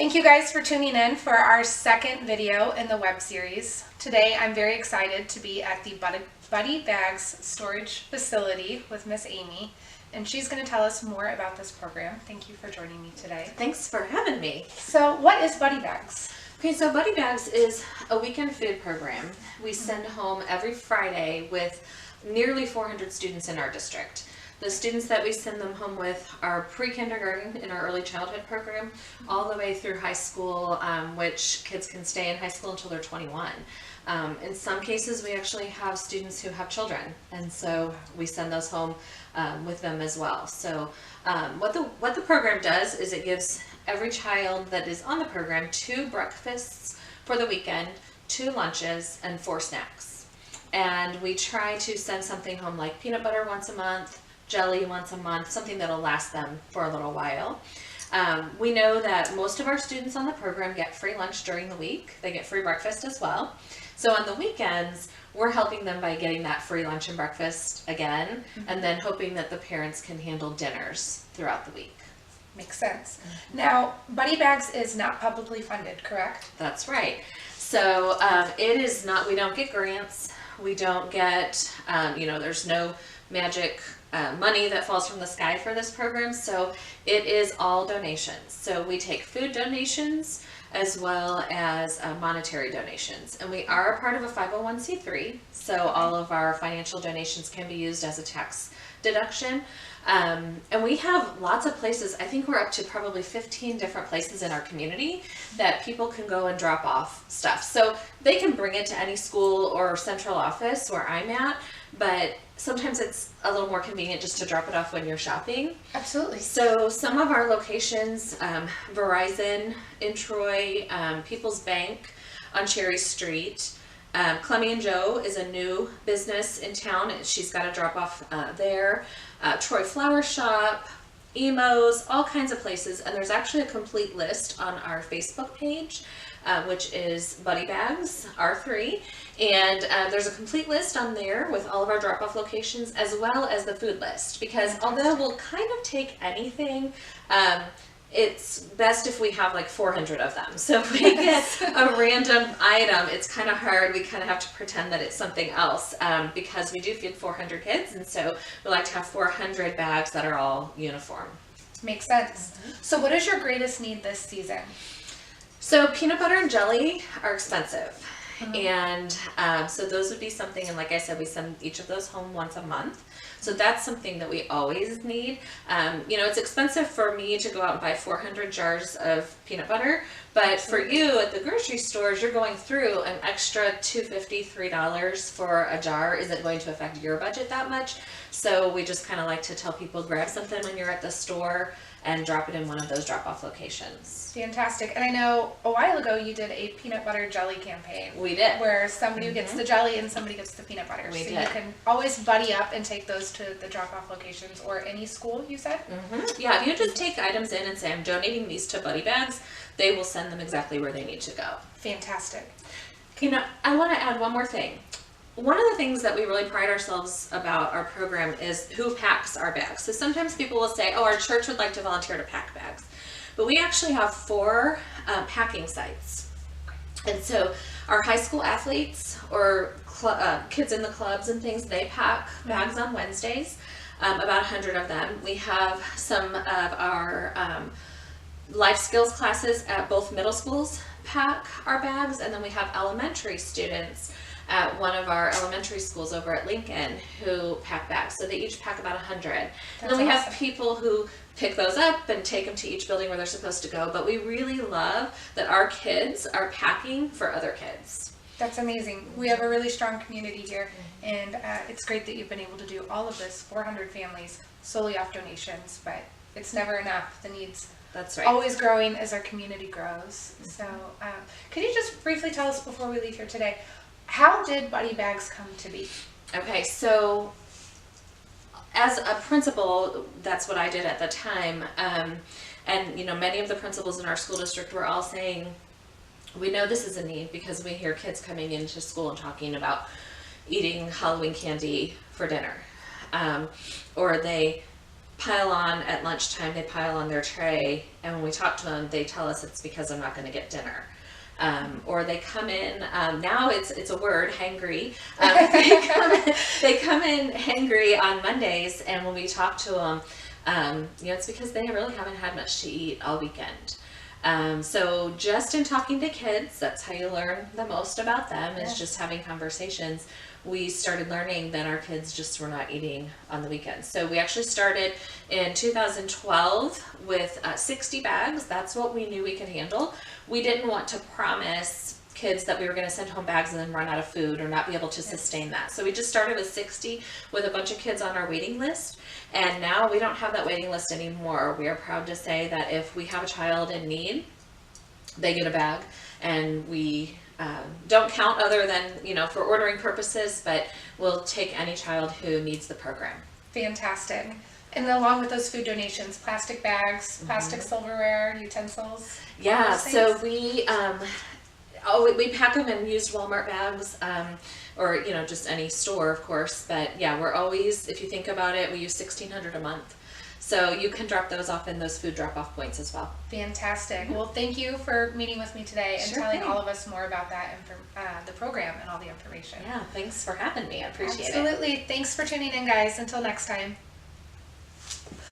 Thank you guys for tuning in for our second video in the web series. Today I'm very excited to be at the Buddy Bags storage facility with Miss Amy, and she's going to tell us more about this program. Thank you for joining me today. Thanks for having me. So what is Buddy Bags? Okay, so Buddy Bags is a weekend food program. We send home every Friday with nearly 400 students in our district. The students that we send them home with are pre-kindergarten in our early childhood program, all the way through high school, which kids can stay in high school until they're 21. In some cases, we actually have students who have children, and so we send those home with them as well. So what the program does is it gives every child that is on the program 2 breakfasts for the weekend, 2 lunches, and 4 snacks. And we try to send something home like peanut butter once a month, jelly once a month, something that'll last them for a little while. We know that most of our students on the program get free lunch during the week. They get free breakfast as well. So on the weekends, we're helping them by getting that free lunch and breakfast again, and then hoping that the parents can handle dinners throughout the week. Makes sense. Now, Buddy Bags is not publicly funded, correct? That's right. So it is not, we don't get grants. We don't get, there's no magic money that falls from the sky for this program. So it is all donations. So we take food donations as well as monetary donations. And we are a part of a 501c3. So all of our financial donations can be used as a tax deduction. And we have lots of places. I think we're up to probably 15 different places in our community that people can go and drop off stuff. So they can bring it to any school or central office where I'm at, but sometimes it's a little more convenient just to drop it off when you're shopping. Absolutely. So some of our locations, Verizon in Troy, People's Bank on Cherry Street, Clemmy and Joe is a new business in town. She's got a drop off there. Troy Flower Shop, Emos, all kinds of places. And there's actually a complete list on our Facebook page, which is Buddy Bags R3. And there's a complete list on there with all of our drop-off locations as well as the food list. Because although we'll kind of take anything, it's best if we have like 400 of them. So if we get a random item, it's kind of hard. We kind of have to pretend that it's something else because we do feed 400 kids. And so we like to have 400 bags that are all uniform. Makes sense. So what is your greatest need this season? So peanut butter and jelly are expensive. And so those would be something, and like I said, we send each of those home once a month. So that's something that we always need. It's expensive for me to go out and buy 400 jars of peanut butter, but for you at the grocery stores, you're going through an extra $2.50, $3 for a jar. Isn't going to affect your budget that much. So we just kind of like to tell people, grab something when you're at the store and drop it in one of those drop-off locations. Fantastic. And I know a while ago you did a peanut butter jelly campaign. We did. Where somebody gets the jelly and somebody gets the peanut butter. We so did. You can always buddy up and take those to the drop-off locations or any school, you said? Yeah, if you just take items in and say, I'm donating these to Buddy Bags, they will send them exactly where they need to go. Fantastic. I want to add one more thing. One of the things that we really pride ourselves about our program is who packs our bags. So sometimes people will say, oh, our church would like to volunteer to pack bags. But we actually have 4 packing sites. And so our high school athletes or kids in the clubs and things, they pack bags on Wednesdays, about 100 of them. We have some of our life skills classes at both middle schools pack our bags, and then we have elementary students at one of our elementary schools over at Lincoln who pack bags. So they each pack about 100. And then we have people who pick those up and take them to each building where they're supposed to go. But we really love that our kids are packing for other kids. That's amazing. We have a really strong community here, and it's great that you've been able to do all of this, 400 families, solely off donations, but it's never enough. The needs That's right. always growing as our community grows. So could you just briefly tell us before we leave here today, how did Buddy Bags come to be? Okay, so as a principal, that's what I did at the time. And many of the principals in our school district were all saying, we know this is a need because we hear kids coming into school and talking about eating Halloween candy for dinner. Or they pile on at lunchtime, they pile on their tray, and when we talk to them, they tell us it's because I'm not going to get dinner. Or they come in, now it's a word, hangry. They come in hangry on Mondays, and when we talk to them, it's because they really haven't had much to eat all weekend. So just in talking to kids, that's how you learn the most about them, is just having conversations. We started learning that our kids just were not eating on the weekends. So we actually started in 2012 with 60 bags. That's what we knew we could handle. We didn't want to promise kids that we were going to send home bags and then run out of food or not be able to sustain that. So we just started with 60 with a bunch of kids on our waiting list. And now we don't have that waiting list anymore. We are proud to say that if we have a child in need, they get a bag, and we don't count other than, for ordering purposes, but we'll take any child who needs the program. Fantastic. And along with those food donations, plastic bags, plastic silverware, utensils. Yeah, so we pack them in used Walmart bags, or just any store, of course. But yeah, we're always, if you think about it, we use $1,600 a month. So you can drop those off in those food drop-off points as well. Fantastic. Well, thank you for meeting with me today and telling all of us more about that the program and all the information. Yeah, thanks for having me. I appreciate it. Absolutely. Thanks for tuning in, guys. Until next time.